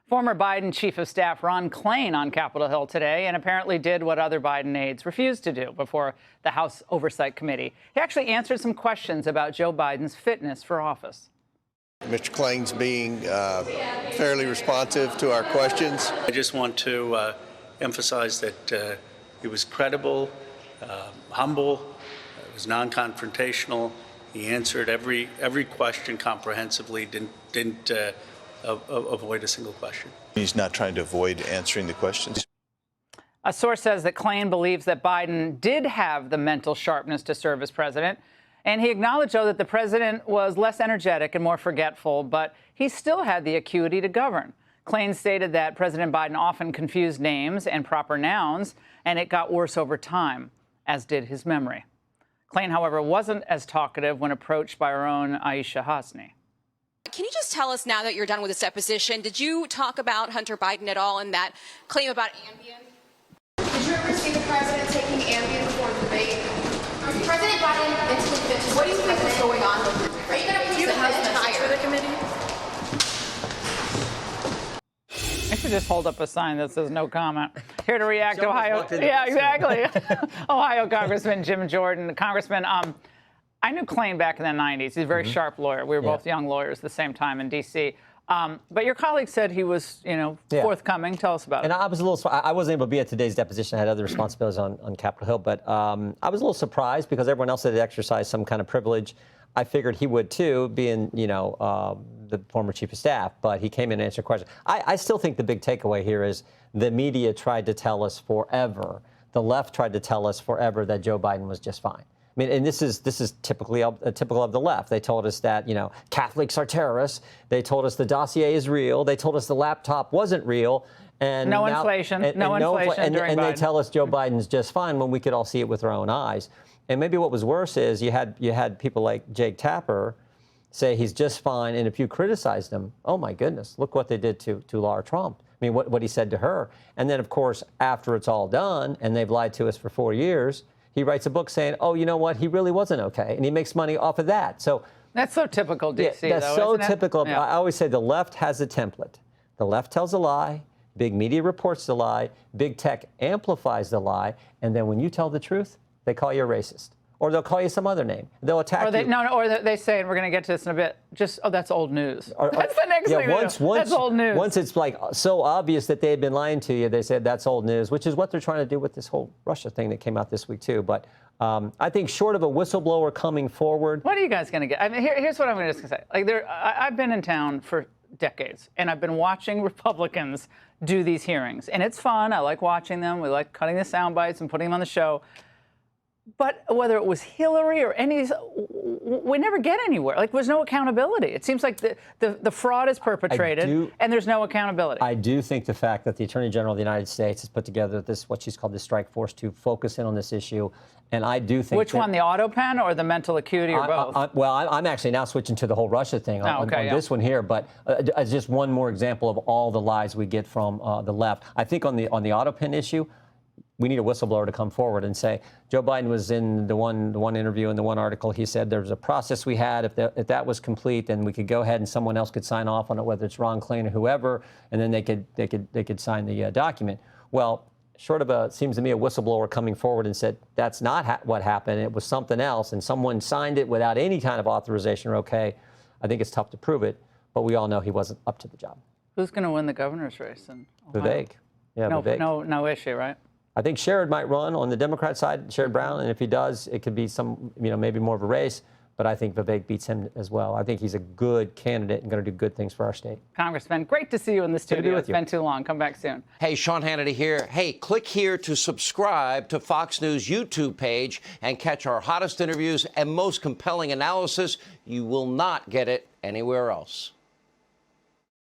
Former Biden Chief of Staff Ron Klain on Capitol Hill today and apparently did what other Biden aides refused to do before the House Oversight Committee. He actually answered some questions about Joe Biden's fitness for office. Mr. Klain's being fairly responsive to our questions. I just want to emphasize that he was credible, humble, was non-confrontational. He answered every question comprehensively, didn't avoid a single question. He's not trying to avoid answering the questions. A source says that Klain believes that Biden did have the mental sharpness to serve as president. And he acknowledged, though, that the president was less energetic and more forgetful, but he still had the acuity to govern. Klain stated that President Biden often confused names and proper nouns, and it got worse over time, as did his memory. Klain, however, wasn't as talkative when approached by our own Aisha Hasni. Can you just tell us, now that you're done with this deposition, did you talk about Hunter Biden at all in that claim about Ambien? Did you ever see the president taking Ambien before the debate? President Biden mentally fit. What do you think is going on with him? Are you going to push the House message for the committee? I should just hold up a sign that says no comment. Here to react, Ohio. Yeah, exactly. Ohio Congressman Jim Jordan. Congressman, I knew Klain back in the 90s. He's a very sharp lawyer. We were both young lawyers at the same time in D.C. But your colleague said he was, forthcoming. Tell us about it. And I was a little, I wasn't able to be at today's deposition. I had other responsibilities on Capitol Hill. But I was a little surprised because everyone else had exercised some kind of privilege. I figured he would, too, being, the former chief of staff. But he came in and answered questions. I still think the big takeaway here is the media tried to tell us forever, the left tried to tell us forever that Joe Biden was just fine. I mean, and this is typical of the left. They told us that, Catholics are terrorists. They told us the dossier is real. They told us the laptop wasn't real. And no inflation. No inflation during and Biden. they tell us Joe Biden's just fine when we could all see it with our own eyes. And maybe what was worse is you had people like Jake Tapper say he's just fine. And if you criticized him, oh, my goodness, look what they did to Laura Trump. I mean, what he said to her. And then, of course, after it's all done and they've lied to us for 4 years, he writes a book saying, oh, you know what, he really wasn't okay. And he makes money off of that. So that's so typical D.C., that's though, so isn't it? typical. Yeah. I always say the left has a template. The left tells a lie. Big media reports the lie. Big tech amplifies the lie. And then when you tell the truth, they call you a racist. Or they'll call you some other name. They'll attack you. Or they say, and we're going to get to this in a bit, that's old news. That's the next thing that's old news. Once it's like so obvious that they had been lying to you, they said that's old news, which is what they're trying to do with this whole Russia thing that came out this week, too. But I think short of a whistleblower coming forward. What are you guys going to get? I mean, here's what I'm going to say. I've been in town for decades, and I've been watching Republicans do these hearings. And it's fun. I like watching them. We like cutting the sound bites and putting them on the show. But whether it was Hillary or any, we never get anywhere. There's no accountability. It seems like the fraud is perpetrated and there's no accountability. I do think the fact that the Attorney General of the United States has put together what she's called the strike force to focus in on this issue. And I do think Which one, the auto pen or the mental acuity or both? I'm actually now switching to the whole Russia thing on this one here. But as just one more example of all the lies we get from the left. I think on the auto pen issue, we need a whistleblower to come forward and say, Joe Biden was in the one interview and the one article. He said there was a process we had. If that was complete, then we could go ahead and someone else could sign off on it, whether it's Ron Klain or whoever, and then they could sign the document. Well, short of seems to me a whistleblower coming forward and said that's not what happened. It was something else, and someone signed it without any kind of authorization or okay. I think it's tough to prove it, but we all know he wasn't up to the job. Who's going to win the governor's race in Ohio? Vivek. Yeah, Vivek. No issue, right? I think Sherrod might run on the Democrat side, Sherrod Brown, and if he does, it could be maybe more of a race. But I think Vivek beats him as well. I think he's a good candidate and going to do good things for our state. Congressman, great to see you in the studio. Good to be with it's been too long. Come back soon. Hey, Sean Hannity here. Hey, click here to subscribe to Fox News YouTube page and catch our hottest interviews and most compelling analysis. You will not get it anywhere else.